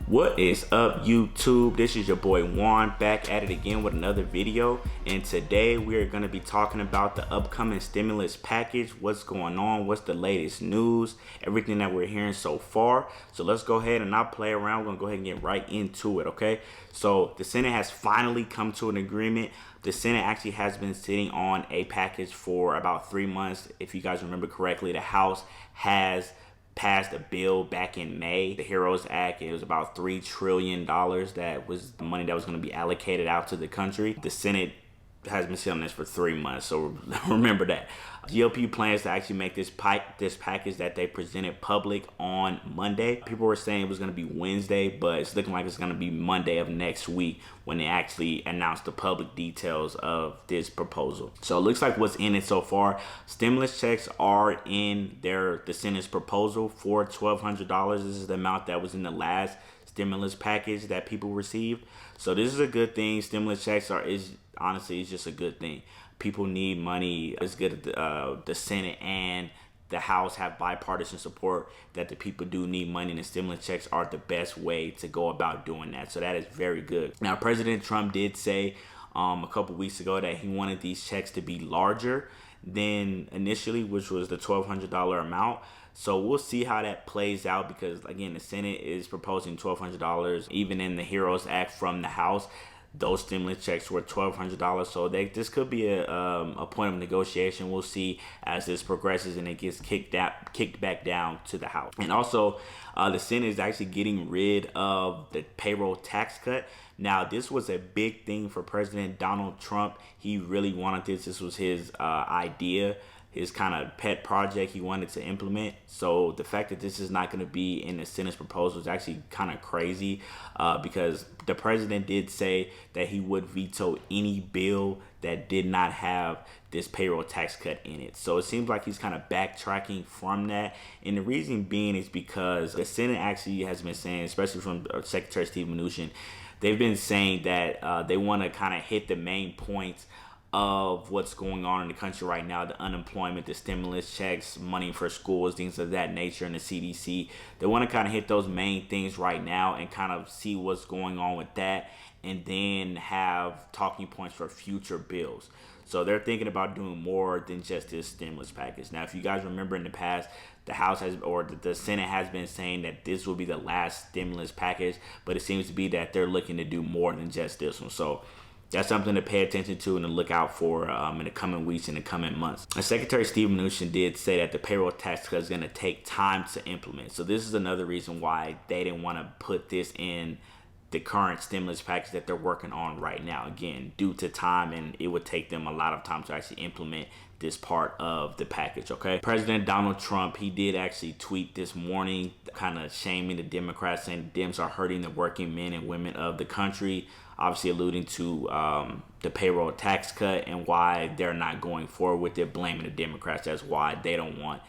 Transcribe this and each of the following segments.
What is up, YouTube? This is your boy Juan back at it again with another video, and today we are going to be talking about the upcoming stimulus package, what's going on, what's the latest news, everything that we're hearing so far. So let's go ahead and not play around. We're going to go ahead and get right into it, okay? So the Senate has finally come to an agreement. The Senate actually has been sitting on a package for about 3 months. If you guys remember correctly, the House has passed a bill back in May, the HEROES Act. It was about $3 trillion that was the money that was going to be allocated out to the country. The Senate has been sitting on this for 3 months, so remember that. GOP plans to actually make this package that they presented public on Monday. People were saying it was going to be Wednesday, but it's looking like it's going to be Monday of next week when they actually announce the public details of this proposal. So it looks like what's in it so far, stimulus checks are in the Senate's proposal for $1,200. This is the amount that was in the last stimulus package that people received. So this is a good thing. Stimulus checks honestly, it's just a good thing. People need money. It's good that the Senate and the House have bipartisan support that the people do need money, and the stimulus checks are the best way to go about doing that. So that is very good. Now, President Trump did say a couple weeks ago that he wanted these checks to be larger than initially, which was the $1,200 amount. So we'll see how that plays out, because again, the Senate is proposing $1,200. Even in the HEROES Act from the House, those stimulus checks were $1,200. So this could be a point of negotiation. We'll see as this progresses and it gets kicked back down to the House. And also, the Senate is actually getting rid of the payroll tax cut. Now, this was a big thing for President Donald Trump. He really wanted this. This was his idea, his kind of pet project he wanted to implement. So the fact that this is not going to be in the Senate's proposal is actually kind of crazy, because the president did say that he would veto any bill that did not have this payroll tax cut in it. So it seems like he's kind of backtracking from that. And the reason being is because the Senate actually has been saying, especially from Secretary Steve Mnuchin, they've been saying that they want to kind of hit the main points of what's going on in the country right now: the unemployment, the stimulus checks, money for schools, things of that nature, and the CDC. They want to kind of hit those main things right now and kind of see what's going on with that, and then have talking points for future bills. So they're thinking about doing more than just this stimulus package. Now, if you guys remember in the past, the House has, or the Senate has been saying that this will be the last stimulus package, but it seems to be that they're looking to do more than just this one. So that's something to pay attention to and to look out for in the coming weeks and the coming months. And Secretary Steve Mnuchin did say that the payroll tax cut is going to take time to implement. So this is another reason why they didn't want to put this in the current stimulus package that they're working on right now. Again, due to time, and it would take them a lot of time to actually implement this part of the package, okay? President Donald Trump, he did actually tweet this morning kind of shaming the Democrats, saying Dems are hurting the working men and women of the country, obviously alluding to the payroll tax cut and why they're not going forward with it, blaming the Democrats. That's why they don't want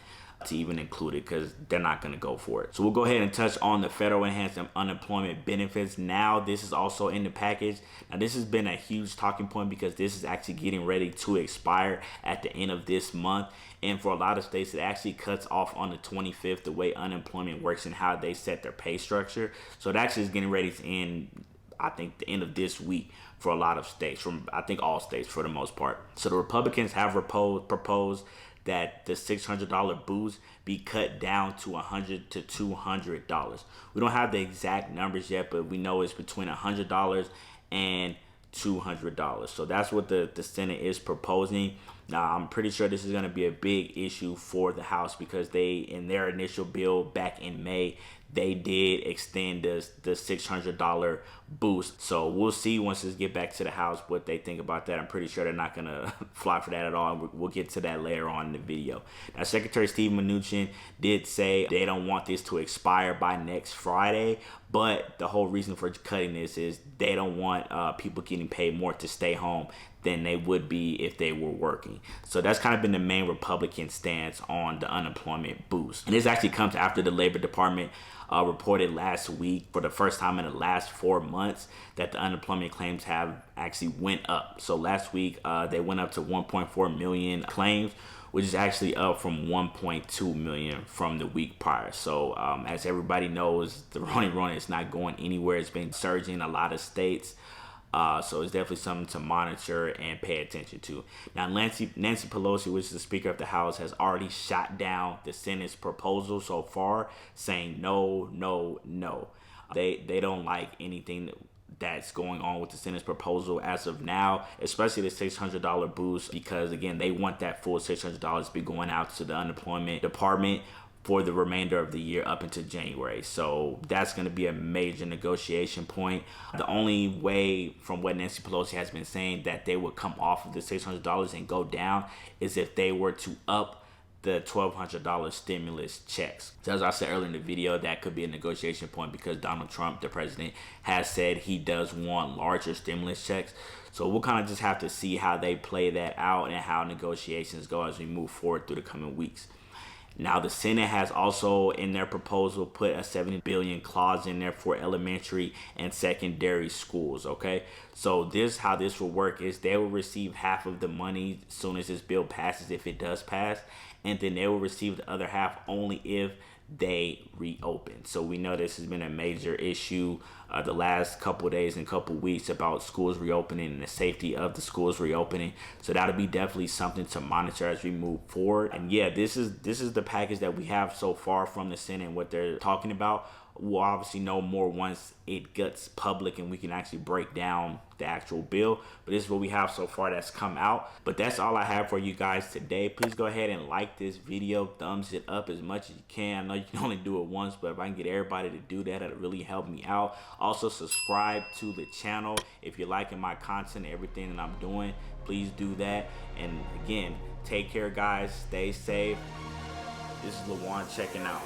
to even include it, because they're not going to go for it. So we'll go ahead and touch on the federal enhanced unemployment benefits. Now, this is also in the package. Now, this has been a huge talking point because this is actually getting ready to expire at the end of this month. And for a lot of states, it actually cuts off on the 25th, the way unemployment works and how they set their pay structure. So it actually is getting ready to end, I think, the end of this week for a lot of states, from I think all states for the most part. So the Republicans have proposed that the $600 boost be cut down to $100 to $200. We don't have the exact numbers yet, but we know it's between $100 and $200. So that's what the Senate is proposing. Now, I'm pretty sure this is going to be a big issue for the House, because they, in their initial bill back in May, they did extend the $600 boost. So we'll see once this get back to the House what they think about that. I'm pretty sure they're not going to fly for that at all. We'll get to that later on in the video. Now, Secretary Steve Mnuchin did say they don't want this to expire by next Friday, but the whole reason for cutting this is they don't want people getting paid more to stay home than they would be if they were working. So that's kind of been the main Republican stance on the unemployment boost. And this actually comes after the Labor Department reported last week, for the first time in the last 4 months, that the unemployment claims have actually went up. So last week, they went up to 1.4 million claims, which is actually up from 1.2 million from the week prior. So as everybody knows, the Rona is not going anywhere. It's been surging in a lot of states. So it's definitely something to monitor and pay attention to. Now, Nancy Pelosi, which is the Speaker of the House, has already shot down the Senate's proposal so far, saying no, no, no. They don't like anything that's going on with the Senate's proposal as of now, especially the $600 boost, because again, they want that full $600 to be going out to the unemployment department for the remainder of the year up into January. So that's going to be a major negotiation point. The only way, from what Nancy Pelosi has been saying, that they would come off of the $600 and go down is if they were to up the $1,200 stimulus checks. So as I said earlier in the video, that could be a negotiation point because Donald Trump, the president, has said he does want larger stimulus checks. So we'll kind of just have to see how they play that out and how negotiations go as we move forward through the coming weeks. Now, the Senate has also, in their proposal, put a $70 billion clause in there for elementary and secondary schools, okay? So how this will work is they will receive half of the money as soon as this bill passes, if it does pass, and then they will receive the other half only if they reopen. So we know this has been a major issue the last couple of days and couple of weeks about schools reopening and the safety of the schools reopening. So that'll be definitely something to monitor as we move forward. And yeah, this is the package that we have so far from the Senate and what they're talking about. We'll obviously know more once it gets public and we can actually break down the actual bill. But this is what we have so far that's come out. But that's all I have for you guys today. Please go ahead and like this video, thumbs it up as much as you can. I know you can only do it once, but if I can get everybody to do that, it'll really help me out. Also, subscribe to the channel if you're liking my content and everything that I'm doing. Please do that. And again, take care, guys. Stay safe. This is LaJuan checking out.